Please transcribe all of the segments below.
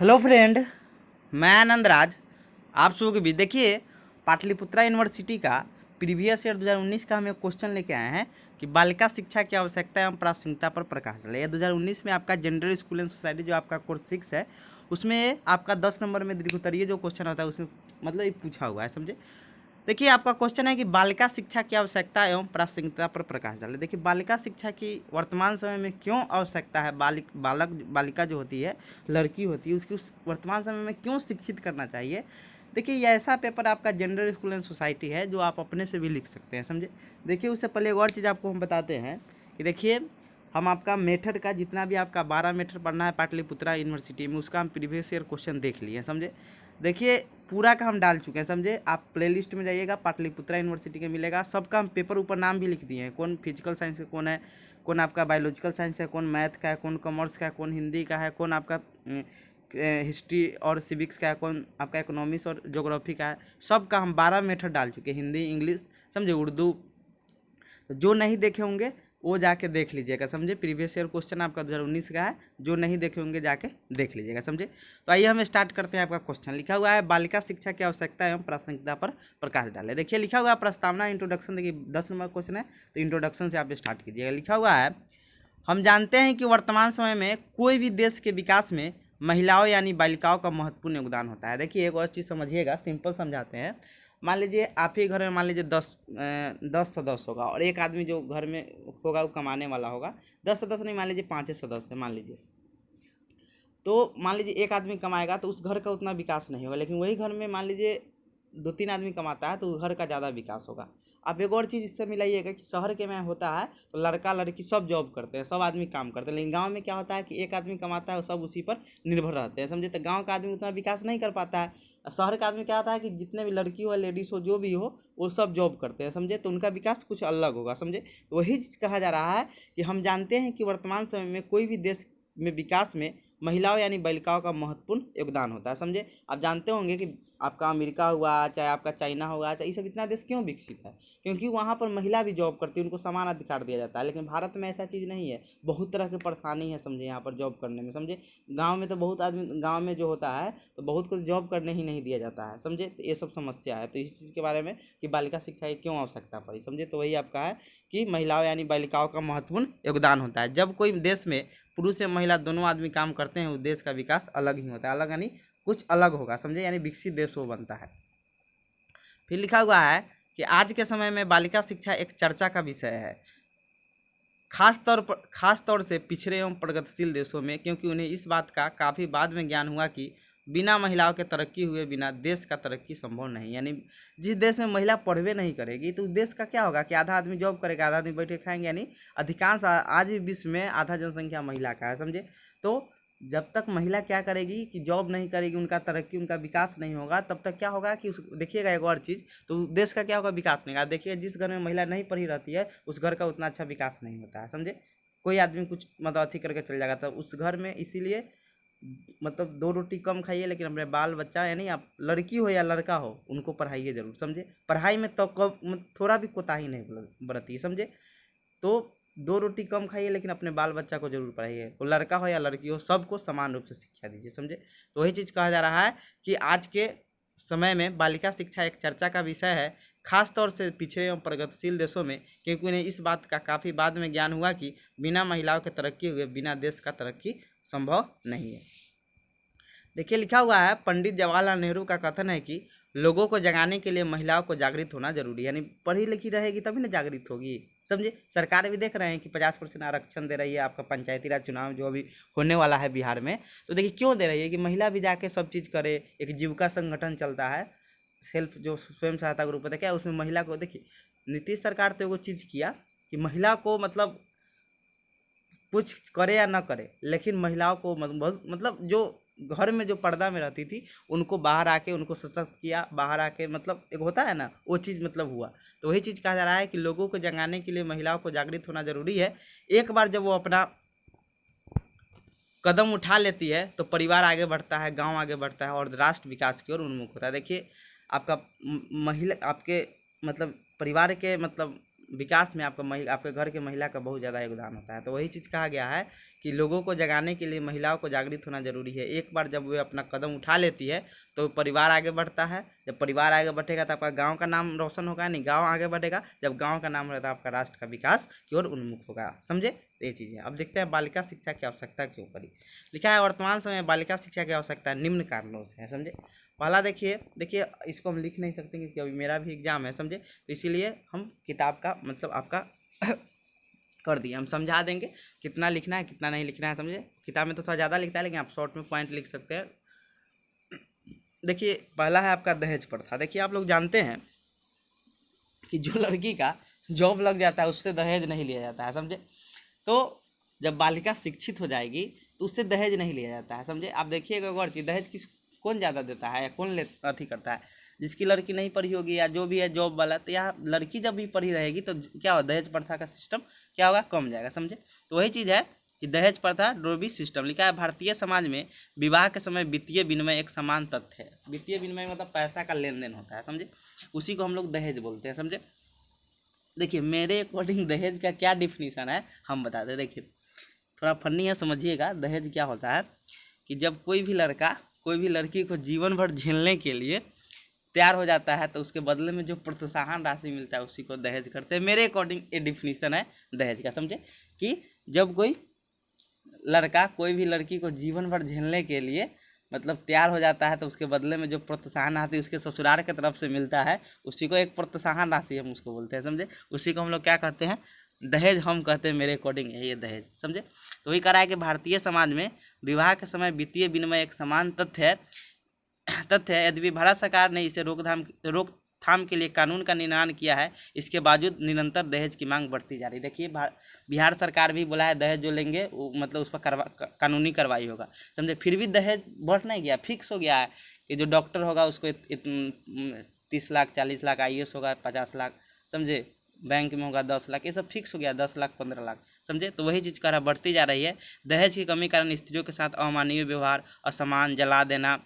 Hello friend, मैं आनंद राज आप सबों के बीच। देखिए, पाटलिपुत्रा यूनिवर्सिटी का प्रीवियस ईयर 2019 का हम एक क्वेश्चन लेके आए हैं कि बालिका शिक्षा की आवश्यकता एवं प्रासंगिकता पर प्रकाश डालें। यह 2019 में आपका जेंडर स्कूल एंड सोसाइटी जो आपका कोर्स 6 है, उसमें आपका 10 नंबर में दीर्घोत्तरीय जो क्वेश्चन होता है उसमें मतलब ये पूछा हुआ है, समझे। देखिए, आपका क्वेश्चन है कि बालिका शिक्षा की आवश्यकता एवं प्रासंगिकता पर प्रकाश डालें। देखिए, बालिका शिक्षा की वर्तमान समय में क्यों आवश्यकता है, बालिका जो होती है, लड़की होती है, उसकी उस वर्तमान समय में क्यों शिक्षित करना चाहिए। देखिए, ये ऐसा पेपर आपका जेंडर स्कूल एंड सोसाइटी है जो आप अपने से भी लिख सकते हैं, समझे। देखिए, उससे पहले एक और चीज़ आपको हम बताते हैं कि देखिए, हम आपका मेथड का जितना भी आपका 12 मेथड पढ़ना है पाटलिपुत्रा यूनिवर्सिटी में, उसका हम प्रीवियस ईयर क्वेश्चन देख लिए, समझे। देखिए, पूरा का हम डाल चुके हैं, समझे। आप प्लेलिस्ट में जाइएगा, पाटलिपुत्रा यूनिवर्सिटी का मिलेगा, सबका हम पेपर ऊपर नाम भी लिख दिए हैं, कौन फिजिकल साइंस का कौन है, कौन आपका बायोलॉजिकल साइंस है, कौन मैथ का है, कौन कॉमर्स का है, कौन हिंदी का है, कौन आपका हिस्ट्री और सिविक्स का है, कौन आपका इकोनॉमिक्स और ज्योग्राफी का है। सबका हम 12 मेथड डाल चुके हैं, हिंदी, इंग्लिश, समझे, उर्दू। तो जो नहीं देखे होंगे वो जाके देख लीजिएगा, समझे। प्रीवियस ईयर क्वेश्चन आपका 2019 का है, जो नहीं देखे होंगे जाके देख लीजिएगा, समझे। तो आइए हम स्टार्ट करते हैं। आपका क्वेश्चन लिखा हुआ है, बालिका शिक्षा की आवश्यकता एवं प्रासंगिकता पर प्रकाश डाले। देखिए, लिखा हुआ है प्रस्तावना, इंट्रोडक्शन। देखिए, 10 नंबर क्वेश्चन है, तो इंट्रोडक्शन से आप स्टार्ट कीजिएगा। लिखा हुआ है, हम जानते हैं कि वर्तमान समय में कोई भी देश के विकास में महिलाओं यानी बालिकाओं का महत्वपूर्ण योगदान होता है। देखिए, एक और चीज़ समझिएगा, सिंपल समझाते हैं। मान लीजिए आप ही घर में, मान लीजिए 10 सदस्य होगा और एक आदमी जो घर में होगा वो कमाने वाला होगा। 10 सदस्य नहीं, मान लीजिए 5 सदस्य मान लीजिए। तो मान लीजिए एक आदमी कमाएगा तो उस घर का उतना विकास नहीं होगा, लेकिन वही घर में मान लीजिए 2-3 आदमी कमाता है तो उस घर का ज़्यादा विकास होगा। आप एक और चीज़ इससे मिलाइएगा कि शहर के में होता है तो लड़का लड़की सब जॉब करते हैं, सब आदमी काम करते हैं, लेकिन गांव में क्या होता है कि एक आदमी कमाता है और सब उसी पर निर्भर रहते हैं, समझे। तो गांव का आदमी उतना विकास नहीं कर पाता है। शहर का आदमी क्या होता है कि जितने भी लड़की हो, लेडीज़ हो, जो भी हो, वो सब जॉब करते हैं, समझे। तो उनका विकास कुछ अलग होगा, समझे। तो वही चीज़ कहा जा रहा है कि हम जानते हैं कि वर्तमान समय में कोई भी देश में विकास में महिलाओं यानी बालिकाओं का महत्वपूर्ण योगदान होता है, समझे। आप जानते होंगे कि आपका अमेरिका हुआ, चाहे आपका चाइना हुआ, चाहे ये सब इतना देश क्यों विकसित है, क्योंकि वहाँ पर महिला भी जॉब करती है, उनको समान अधिकार दिया जाता है। लेकिन भारत में ऐसा चीज़ नहीं है, बहुत तरह की परेशानी है, समझे, यहाँ पर जॉब करने में, समझे। गाँव में तो बहुत आदमी, गाँव में जो होता है तो बहुत को जॉब करने ही नहीं दिया जाता है, समझे। तो ये सब समस्या है। तो इस चीज़ के बारे में कि बालिका शिक्षा की क्यों आवश्यकता पड़ी, समझे। तो वही आपका है कि महिलाओं यानी बालिकाओं का महत्वपूर्ण योगदान होता है। जब कोई देश में पुरुष या महिला दोनों आदमी काम करते हैं, उस देश का विकास अलग ही होता है, अलग यानी कुछ अलग होगा, समझे, यानी विकसित देश वो बनता है। फिर लिखा हुआ है कि आज के समय में बालिका शिक्षा एक चर्चा का विषय है, खास तौर से पिछड़े एवं प्रगतिशील देशों में, क्योंकि उन्हें इस बात का काफ़ी बाद में ज्ञान हुआ कि बिना महिलाओं के तरक्की हुए बिना देश का तरक्की संभव नहीं। यानी जिस देश में महिला पढ़वे नहीं करेगी तो उस देश का क्या होगा कि आधा आदमी जॉब करेगा, आधा आदमी बैठ के खाएंगे, यानी अधिकांश आज भी विश्व में आधा जनसंख्या महिला का है, समझे। तो जब तक महिला क्या करेगी कि जॉब नहीं करेगी, उनका तरक्की, उनका विकास नहीं होगा, तब तक क्या होगा कि उस, देखिएगा एक और चीज़, तो देश का क्या होगा, विकास नहीं होगा। देखिए, जिस घर में महिला नहीं पढ़ी रहती है उस घर का उतना अच्छा विकास नहीं होता है, समझे। कोई आदमी कुछ मतलब अथी करके चल जाएगा तो उस घर में, इसीलिए मतलब 2 रोटी कम खाइए लेकिन अपने बाल बच्चा, यानी आप लड़की हो या लड़का हो, उनको पढ़ाइए जरूर, समझे। पढ़ाई में तो थोड़ा भी कोताही नहीं बरतिए, समझे। तो 2 रोटी कम खाइए लेकिन अपने बाल बच्चा को जरूर पढ़ाइए, वो लड़का हो या लड़की हो, सबको समान रूप से शिक्षा दीजिए, समझे। तो वही चीज़ कहा जा रहा है कि आज के समय में बालिका शिक्षा एक चर्चा का विषय है, खास तौर से पिछड़े एवं प्रगतिशील देशों में, क्योंकि उन्हें इस बात का काफ़ी बाद में ज्ञान हुआ कि बिना महिलाओं के तरक्की हुए बिना देश का तरक्की संभव नहीं है। देखिए, लिखा हुआ है, पंडित जवाहरलाल नेहरू का कथन है कि लोगों को जगाने के लिए महिलाओं को जागृत होना जरूरी है, यानी पढ़ी लिखी रहेगी तभी ना जागृत होगी, समझे। सरकार भी देख रहे हैं कि 50% आरक्षण दे रही है आपका पंचायती राज चुनाव जो अभी होने वाला है बिहार में। तो देखिए क्यों दे रही है कि महिला भी जाके सब चीज़ करे। एक जीविका संगठन चलता है, सेल्फ जो स्वयं सहायता ग्रुप होता है, क्या उसमें महिला को, देखिए नीतीश सरकार तो वो चीज़ किया कि महिला को मतलब कुछ करे या ना करे, लेकिन महिलाओं को मतलब जो घर में जो पर्दा में रहती थी उनको बाहर आके उनको सशक्त किया, बाहर आके मतलब एक होता है ना, वो चीज़ मतलब हुआ। तो वही चीज़ कहा जा रहा है कि लोगों को जगाने के लिए महिलाओं को जागृत होना जरूरी है। एक बार जब वो अपना कदम उठा लेती है तो परिवार आगे बढ़ता है, गांव आगे बढ़ता है और राष्ट्र विकास की ओर उन्मुख होता है। देखिए, आपका महिला आपके मतलब परिवार के मतलब विकास में आपके घर के महिला का बहुत ज़्यादा योगदान होता है। तो वही चीज़ कहा गया है कि लोगों को जगाने के लिए महिलाओं को जागृत होना जरूरी है। एक बार जब वे अपना कदम उठा लेती है तो परिवार आगे बढ़ता है। जब परिवार आगे बढ़ेगा तो आपका गांव का नाम रोशन होगा, नहीं गांव आगे बढ़ेगा। जब गांव का नाम रहता है आपका राष्ट्र का विकास की ओर उन्मुख होगा। समझे? तो ये चीज़ है। अब देखते हैं बालिका शिक्षा की आवश्यकता क्यों पड़ी। लिखा है वर्तमान समय में बालिका शिक्षा की आवश्यकता निम्न कारणों से है। समझे? पहला देखिए इसको हम लिख नहीं सकते क्योंकि अभी मेरा भी एग्जाम है। समझे? तो इसीलिए हम किताब का मतलब आपका कर दिए, हम समझा देंगे कितना लिखना है कितना नहीं लिखना है। समझे? किताब में तो थोड़ा ज़्यादा लिखता है लेकिन आप शॉर्ट में पॉइंट लिख सकते हैं। देखिए पहला है आपका दहेज प्रथा। देखिए आप लोग जानते हैं कि जो लड़की का जॉब लग जाता है उससे दहेज नहीं लिया जाता है। समझे? तो जब बालिका शिक्षित हो जाएगी तो उससे दहेज नहीं लिया जाता है। समझे? आप देखिएगा एक और चीज़, दहेज कौन ज़्यादा देता है या कौन अथी करता है? जिसकी लड़की नहीं पढ़ी होगी या जो भी है जॉब वाला। तो यहाँ लड़की जब भी पढ़ी रहेगी तो क्या होगा, दहेज प्रथा का सिस्टम क्या होगा, कम जाएगा। समझे? तो वही चीज़ है कि दहेज प्रथा ड्रोबी सिस्टम। लिखा है भारतीय समाज में विवाह के समय वित्तीय विनिमय एक समान तथ्य है। वित्तीय विनिमय मतलब पैसा का लेन देन होता है। समझे? उसी को हम लोग दहेज बोलते हैं। समझे? देखिए मेरे अकॉर्डिंग दहेज का क्या डिफिनीसन है हम बताते हैं। देखिए थोड़ा फनी है, समझिएगा। दहेज क्या होता है कि जब कोई भी लड़का कोई भी लड़की को जीवन भर झेलने के लिए तैयार हो जाता है तो उसके बदले में जो प्रोत्साहन राशि मिलता है उसी को दहेज करते हैं। मेरे अकॉर्डिंग ये डिफिनीसन है दहेज का। समझे? कि जब कोई लड़का कोई भी लड़की को जीवन भर झेलने के लिए मतलब तैयार हो जाता है तो उसके बदले में जो प्रोत्साहन राशि उसके ससुराल की तरफ से मिलता है उसी को एक प्रोत्साहन राशि हम उसको बोलते हैं। समझे? उसी को हम लोग क्या कहते हैं, दहेज हम कहते हैं। मेरे अकॉर्डिंग है ये दहेज। समझे? तो वही करा है कि भारतीय समाज में विवाह के समय वित्तीय विनिमय एक समान तथ्य है। यद्यपि भारत सरकार ने इसे रोकथाम के लिए कानून का निर्माण किया है, इसके बावजूद निरंतर दहेज की मांग बढ़ती जा रही है। देखिए बिहार सरकार भी बोला है दहेज जो लेंगे वो मतलब उस पर कानूनी कार्रवाई होगा। समझे? फिर भी दहेज बढ़ नहीं गया, फिक्स हो गया है कि जो डॉक्टर होगा उसको 30 लाख 40 लाख, IAS होगा 50 लाख। समझे? बैंक में होगा 10 लाख, ये सब फिक्स हो गया, 10 लाख 15 लाख। समझे? तो वही चीज़ करा बढ़ती जा रही है। दहेज की कमी कारण स्त्रियों के साथ अमानवीय व्यवहार, असमान, जला देना,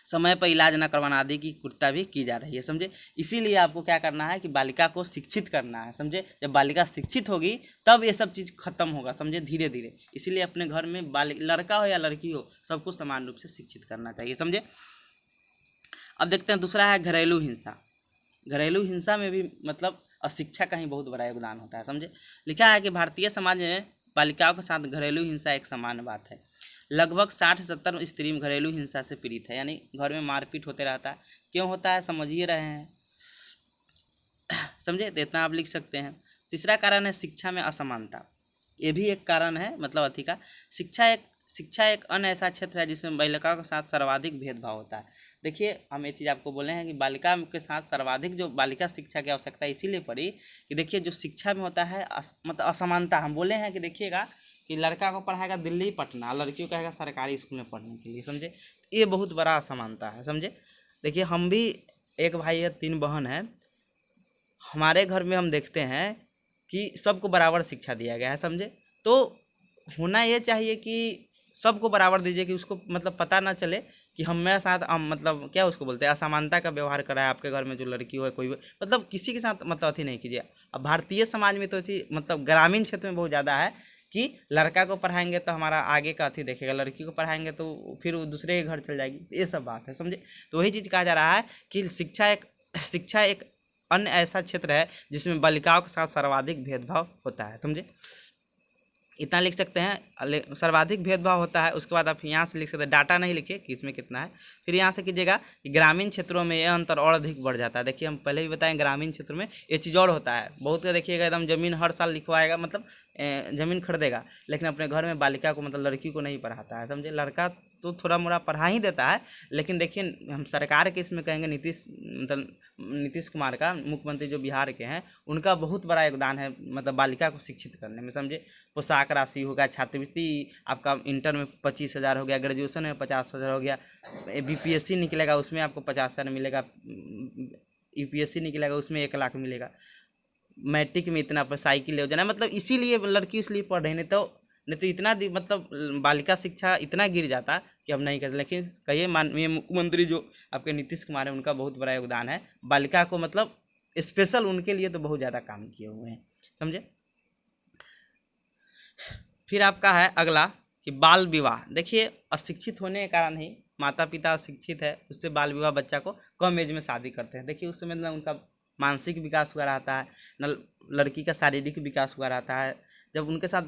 समय पर इलाज न करवाना आदि की कुर्ता भी की जा रही है। समझे? इसीलिए आपको क्या करना है कि बालिका को शिक्षित करना है। समझे? जब बालिका शिक्षित होगी तब ये सब चीज़ खत्म होगा। समझे? धीरे धीरे। इसीलिए अपने घर में लड़का हो या लड़की हो सबको समान रूप से शिक्षित करना चाहिए। समझे? अब देखते हैं दूसरा है घरेलू हिंसा। घरेलू हिंसा में भी मतलब अशिक्षा का ही बहुत बड़ा योगदान होता है। समझे? लिखा है कि भारतीय समाज में बालिकाओं के साथ घरेलू हिंसा एक सामान्य बात है। लगभग 60 से 70 स्त्री घरेलू हिंसा से पीड़ित है, यानी घर में मारपीट होते रहता है। क्यों होता है समझ ही रहे हैं। समझे? तो इतना आप लिख सकते हैं। तीसरा कारण है शिक्षा में असमानता। ये भी एक कारण है मतलब अथी का। शिक्षा एक अन्य ऐसा क्षेत्र है जिसमें बालिकाओं के साथ सर्वाधिक भेदभाव होता है। देखिए हम ये चीज़ आपको बोले हैं कि बालिका के साथ सर्वाधिक जो बालिका शिक्षा की आवश्यकता इसीलिए पड़ी कि देखिए जो शिक्षा में होता है मतलब असमानता। हम बोले हैं कि देखिएगा कि लड़का को पढ़ाएगा दिल्ली पटना, लड़की को कहेगा सरकारी स्कूल में पढ़ने के लिए। समझे? ये बहुत बड़ा असमानता है। समझे? देखिए हम भी एक भाई है 3 बहन है। हमारे घर में हम देखते हैं कि सबको बराबर शिक्षा दिया गया है। समझे? तो होना ये चाहिए कि सबको बराबर दीजिए कि उसको मतलब पता ना चले कि हम मेरे साथ मतलब क्या उसको बोलते हैं असमानता का व्यवहार करा है। आपके घर में जो लड़की हो कोई मतलब किसी के साथ मतलब अथी नहीं कीजिए। अब भारतीय समाज में तो चीज़ मतलब ग्रामीण क्षेत्र में बहुत ज़्यादा है कि लड़का को पढ़ाएंगे तो हमारा आगे का अथी देखेगा, लड़की को पढ़ाएंगे तो फिर वो दूसरे के घर चल जाएगी। ये सब बात है। समझे? तो वही चीज़ कहा जा रहा है कि शिक्षा एक अन्य ऐसा क्षेत्र है जिसमें बालिकाओं के साथ सर्वाधिक भेदभाव होता है। समझे? इतना लिख सकते हैं, सर्वाधिक भेदभाव होता है। उसके बाद आप यहाँ से लिख सकते हैं, डाटा नहीं लिखिए कि इसमें कितना है। फिर यहाँ से कीजिएगा कि ग्रामीण क्षेत्रों में यह अंतर और अधिक बढ़ जाता है। देखिए हम पहले भी बताएं ग्रामीण क्षेत्र में ये चीज़ और होता है। बहुत का देखिएगा एकदम ज़मीन हर साल लिखवाएगा मतलब ज़मीन खरीदेगा लेकिन अपने घर में बालिका को मतलब लड़की को नहीं पढ़ाता है। समझे? लड़का तो थोड़ा मोड़ा पढ़ा ही देता है लेकिन देखिए हम सरकार के इसमें कहेंगे नीतीश कुमार का, मुख्यमंत्री जो बिहार के हैं, उनका बहुत बड़ा योगदान है मतलब बालिका को शिक्षित करने में। समझे? पोशाक राशि हो गया, छात्रवृत्ति आपका इंटर में 25,000 हो गया, ग्रेजुएशन में 50,000 हो गया, BPSC निकलेगा उसमें आपको 50,000 मिलेगा, UPSC निकलेगा उसमें 1 लाख मिलेगा, मैट्रिक में इतना पर साइकिल हो जाना। मतलब इसीलिए लड़की इसलिए पढ़ रही, नहीं तो इतना मतलब बालिका शिक्षा इतना गिर जाता कि हम नहीं करते। लेकिन कहिए माननीय मुख्यमंत्री जो आपके नीतीश कुमार है उनका बहुत बड़ा योगदान है बालिका को मतलब स्पेशल उनके लिए तो बहुत ज़्यादा काम किए हुए हैं, समझे। फिर आपका है अगला कि बाल विवाह। देखिए अशिक्षित होने के कारण ही, माता पिता अशिक्षित है, उससे बाल विवाह बच्चा को कम एज में शादी करते हैं। देखिए उस समय ना उनका मानसिक विकास हुआ रहता है, न लड़की का शारीरिक विकास हुआ रहता है। जब उनके साथ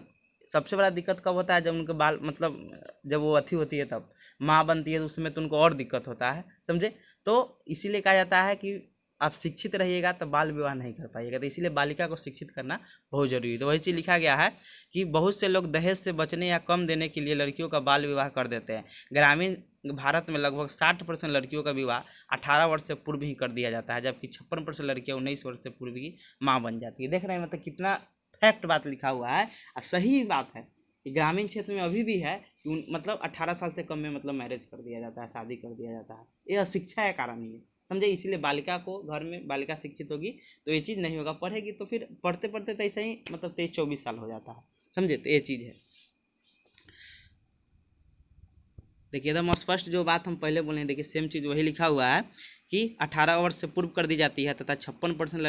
सबसे बड़ा दिक्कत कब होता है, जब उनके बाल मतलब जब वो अथी होती है, तब माँ बनती है, तो उस समय तो उनको और दिक्कत होता है, समझे। तो इसीलिए कहा जाता है कि आप शिक्षित रहिएगा तो बाल विवाह नहीं कर पाइएगा, तो इसीलिए बालिका को शिक्षित करना बहुत जरूरी है। तो वही चीज़ लिखा गया है कि बहुत से लोग दहेज से बचने या कम देने के लिए लड़कियों का बाल विवाह कर देते हैं। ग्रामीण भारत में लगभग 60% लड़कियों का विवाह 18 वर्ष से पूर्व ही कर दिया जाता है, जबकि 56% लड़कियां 19 वर्ष से पूर्व ही माँ बन जाती है। देख रहे हैं मतलब कितना फैक्ट बात लिखा हुआ है, और सही बात है कि ग्रामीण क्षेत्र में अभी भी है कि मतलब 18 साल से कम में मतलब मैरिज कर दिया जाता है, शादी कर दिया जाता है। ये अशिक्षा के कारण ही है, समझे। इसीलिए बालिका को घर में बालिका शिक्षित होगी तो ये चीज़ नहीं होगा, पढ़ेगी तो फिर पढ़ते पढ़ते तो ऐसे ही मतलब 23-24 साल हो जाता है, समझे। तो ये चीज़ है। देखिए एकदम स्पष्ट जो बात हम पहले बोले, देखिए सेम चीज़ वही लिखा हुआ है कि 18 वर्ष से पूर्व कर दी जाती है, तथा 56%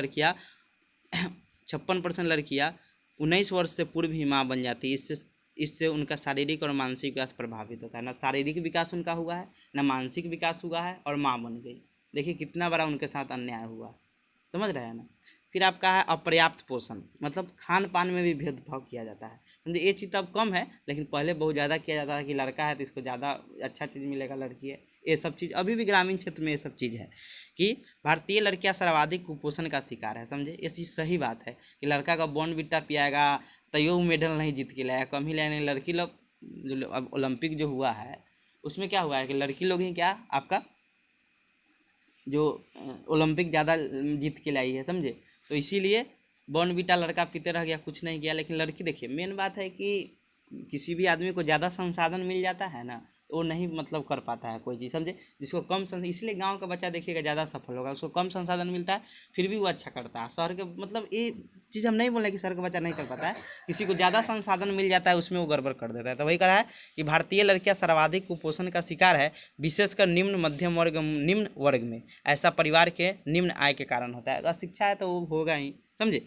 लड़कियाँ 19 वर्ष से पूर्व ही माँ बन जाती है। इससे उनका शारीरिक और मानसिक विकास प्रभावित होता है। ना शारीरिक विकास उनका हुआ है, ना मानसिक विकास हुआ है, और माँ बन गई। देखिए कितना बड़ा उनके साथ अन्याय हुआ, समझ रहे हैं ना। फिर आपका है अपर्याप्त पोषण, मतलब खान पान में भी भेदभाव किया जाता है, समझे। ये चीज़ अब कम है, लेकिन पहले बहुत ज़्यादा किया जाता है कि लड़का है तो इसको ज़्यादा अच्छा चीज़ मिलेगा, लड़की है, ये सब चीज़ अभी भी ग्रामीण क्षेत्र में ये सब चीज़ है कि भारतीय लड़कियां सर्वाधिक कुपोषण का शिकार है, समझे। ये चीज़ सही बात है कि लड़का का बॉर्नविटा पियाएगा तैयो मेडल नहीं जीत के लाया, कम ही लाया। नहीं, लड़की लोग जो अब ओलंपिक जो हुआ है उसमें क्या हुआ है कि लड़की लोग ही क्या आपका जो ओलंपिक ज़्यादा जीत के लाई है, समझे। तो इसीलिए बॉर्नविटा लड़का पीते रह गया, कुछ नहीं किया। लेकिन लड़की, देखिए मेन बात है कि किसी भी आदमी को ज़्यादा संसाधन मिल जाता है ना, तो वो नहीं मतलब कर पाता है कोई चीज़, समझे। जिसको कम इसलिए गांव का बच्चा देखिएगा ज़्यादा सफल होगा, उसको कम संसाधन मिलता है फिर भी वो अच्छा करता है। शहर के मतलब ये चीज़ हम नहीं बोल रहे कि शहर का बच्चा नहीं कर पाता है, किसी को ज़्यादा संसाधन मिल जाता है उसमें वो गड़बड़ कर देता है। तो वही कहा है कि भारतीय लड़कियां सर्वाधिक कुपोषण का शिकार है, विशेषकर निम्न मध्यम वर्ग, निम्न वर्ग में। ऐसा परिवार के निम्न आय के कारण होता है। अगर शिक्षा है तो वो होगा ही, समझे।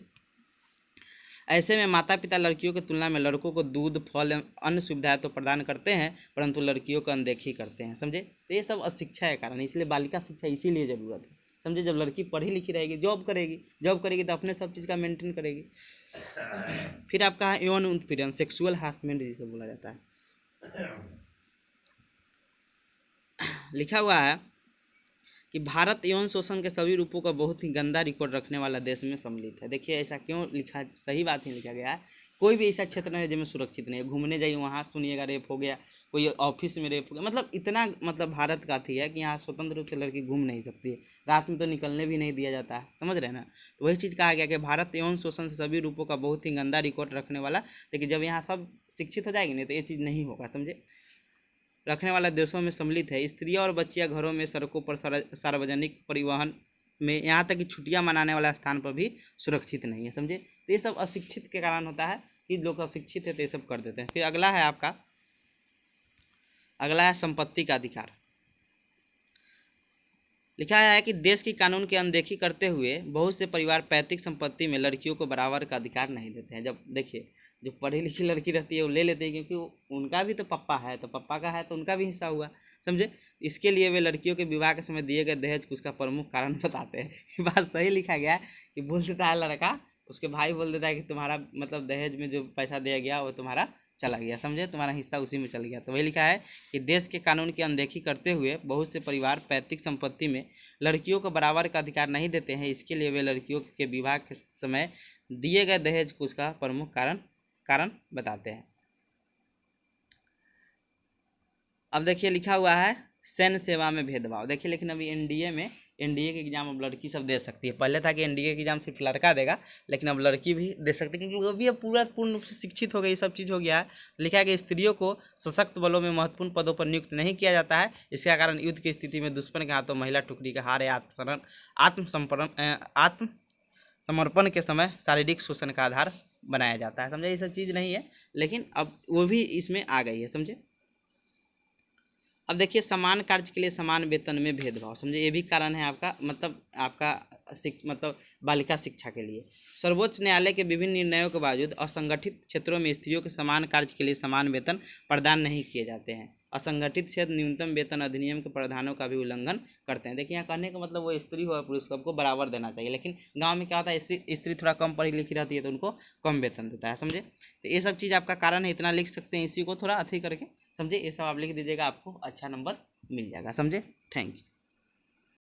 ऐसे में माता पिता लड़कियों की तुलना में लड़कों को दूध, फल एवं अन्य सुविधाएं तो प्रदान करते हैं, परंतु लड़कियों को अनदेखी करते हैं, समझे। तो ये सब अशिक्षा के कारण, इसलिए बालिका शिक्षा इसीलिए ज़रूरत है, समझे। जब लड़की पढ़ी लिखी रहेगी, जॉब करेगी तो अपने सब चीज़ का मेंटेन करेगी। फिर आपका है यौन उत्पीड़न, सेक्सुअल हरासमेंट जिसे बोला जाता है। लिखा हुआ है कि भारत यौन शोषण के सभी रूपों का बहुत ही गंदा रिकॉर्ड रखने वाला देश में सम्मिलित है। देखिए ऐसा क्यों लिखा, सही बात ही लिखा गया है। कोई भी ऐसा क्षेत्र नहीं है जिसमें सुरक्षित नहीं है। घूमने जाइए वहाँ सुनिएगा रेप हो गया, कोई ऑफिस में रेप हो गया, मतलब इतना मतलब भारत का थी है कि यहाँ स्वतंत्र रूप से लड़की घूम नहीं सकती है, रात में तो निकलने भी नहीं दिया जाता है, समझ रहे हैं ना। तो वही चीज़ कहा गया कि भारत यौन शोषण से सभी रूपों का बहुत ही गंदा रिकॉर्ड रखने वाला, लेकिन जब यहाँ सब शिक्षित हो जाएगी नहीं तो ये चीज़ नहीं होगा, समझे, रखने वाला देशों में सम्मिलित है। स्त्रियां और बच्चियां घरों में, सड़कों पर, सार्वजनिक परिवहन में, यहाँ तक कि छुट्टियां मनाने वाला स्थान पर भी सुरक्षित नहीं है, समझे। तो ये सब अशिक्षित के कारण होता है कि लोग अशिक्षित है तो ये सब कर देते हैं। फिर अगला है आपका, अगला है संपत्ति का अधिकार। लिखा है कि देश की कानून की अनदेखी करते हुए बहुत से परिवार पैतृक संपत्ति में लड़कियों को बराबर का अधिकार नहीं देते हैं। जब देखिए जो पढ़ी लिखी लड़की रहती है वो ले लेते हैं, क्योंकि उनका भी तो पप्पा है, तो पप्पा का है तो उनका भी हिस्सा हुआ, समझे। इसके लिए वे लड़कियों के विवाह के समय दिए गए दहेज को उसका प्रमुख कारण बताते हैं। ये बात सही लिखा गया है कि बोल देता है लड़का, उसके भाई बोल देता है कि तुम्हारा मतलब दहेज में जो पैसा दिया गया वो तुम्हारा चला गया, समझे, तुम्हारा हिस्सा उसी में चल गया। तो वही लिखा है कि देश के कानून की अनदेखी करते हुए बहुत से परिवार पैतृक संपत्ति में लड़कियों को बराबर का अधिकार नहीं देते हैं। इसके लिए वे लड़कियों के विवाह के समय दिए गए दहेज को उसका प्रमुख कारण बताते हैं। अब देखिए लिखा हुआ है सैन्य सेवा में भेदभाव। देखिए लेकिन अभी एनडीए के एग्जाम अब लड़की सब दे सकती है। पहले था कि एनडीए के एग्जाम सिर्फ लड़का देगा, लेकिन अब लड़की भी दे सकती है, क्योंकि वो भी अब पूर्ण रूप से शिक्षित हो गई, सब चीज़ हो गया है। लिखा है कि स्त्रियों को सशक्त बलों में महत्वपूर्ण पदों पर नियुक्त नहीं किया जाता है। इसका कारण युद्ध की स्थिति में दुश्मन के हाथों महिला टुकड़ी का हार या आत्मसमर्पण के समय शारीरिक शोषण का आधार बनाया जाता है, समझे। ये सब चीज़ नहीं है, लेकिन अब वो भी इसमें आ गई है, समझे। अब देखिए समान कार्य के लिए समान वेतन में भेदभाव, समझे, ये भी कारण है आपका, मतलब आपका मतलब बालिका शिक्षा के लिए। सर्वोच्च न्यायालय के विभिन्न निर्णयों के बावजूद असंगठित क्षेत्रों में स्त्रियों के समान कार्य के लिए समान वेतन प्रदान नहीं किए जाते हैं। असंगठित क्षेत्र न्यूनतम वेतन अधिनियम के प्रावधानों का भी उल्लंघन करते हैं। देखिए यहाँ कहने का मतलब वो स्त्री हो या पुरुष सबको बराबर देना चाहिए, लेकिन गांव में क्या होता है, स्त्री थोड़ा कम पढ़ी लिखी रहती है तो उनको कम वेतन देता है, समझे। तो ये सब चीज़ आपका कारण है, इतना लिख सकते हैं, इसी को थोड़ा अथी करके समझे, ये सब आप लिख दीजिएगा, आपको अच्छा नंबर मिल जाएगा, समझे। Thank you.